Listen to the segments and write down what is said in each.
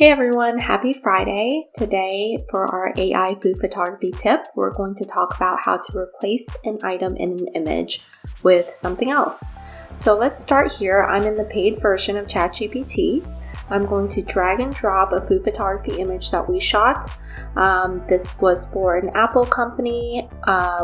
Hey everyone, happy Friday. Today for our AI food photography tip, we're going to talk about how to replace an item in an image with something else. So let's start here. I'm in the paid version of ChatGPT. I'm going to drag and drop a food photography image that we shot. This was for an Apple company.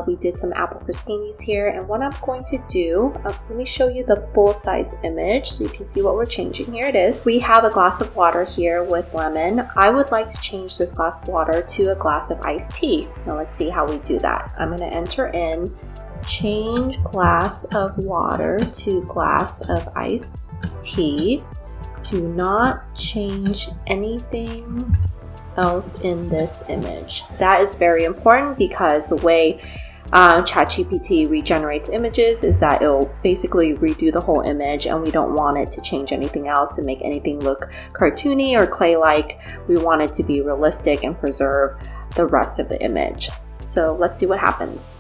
We did some apple crostinis here, and what I'm going to do, let me show you the full size image so you can see what we're changing. Here it is. We have a glass of water here with lemon. I would like to change this glass of water to a glass of iced tea. Now let's see how we do that. I'm going to enter in change glass of water to glass of iced tea. Do not change anything else in this image. That is very important because the way ChatGPT regenerates images is that it'll basically redo the whole image, and we don't want it to change anything else and make anything look cartoony or clay-like. We want it to be realistic and preserve the rest of the image. So let's see what happens.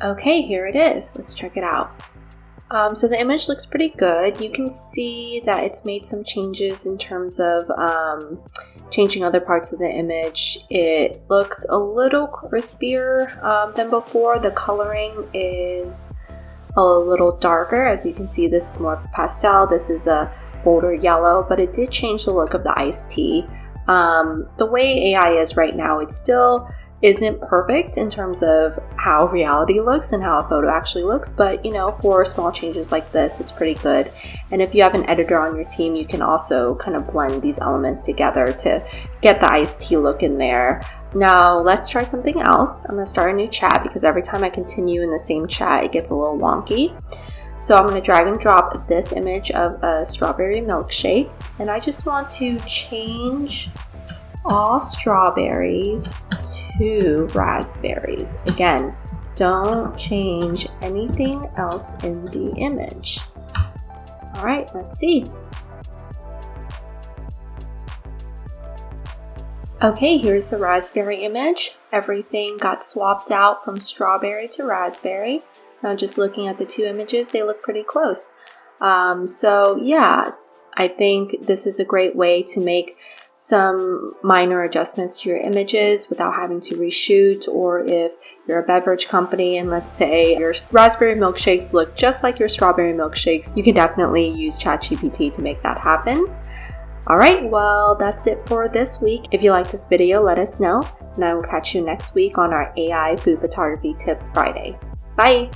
Okay, here it is. Let's check it out. So the image looks pretty good. You can see that it's made some changes in terms of changing other parts of the image. It looks a little crispier than before. The coloring is a little darker. As you can see, this is more pastel. This is a bolder yellow, but it did change the look of the iced tea. The way AI is right now, it still isn't perfect in terms of how reality looks and how a photo actually looks, but for small changes like this, it's pretty good. And if you have an editor on your team, you can also kind of blend these elements together to get the iced tea look in there. Now let's try something else. I'm going to start a new chat because every time I continue in the same chat, it gets a little wonky. So I'm going to drag and drop this image of a strawberry milkshake, and I just want to change all strawberries to raspberries. Again, don't change anything else in the image. All right, let's see. Okay, here's the raspberry image. Everything got swapped out from strawberry to raspberry. Now just looking at the two images, they look pretty close. So yeah, I think this is a great way to make some minor adjustments to your images without having to reshoot. Or if you're a beverage company and let's say your raspberry milkshakes look just like your strawberry milkshakes, you can definitely use ChatGPT to make that happen. All right, well, that's it for this week. If you like this video, let us know, and I will catch you next week on our AI Food Photography Tip Friday. Bye!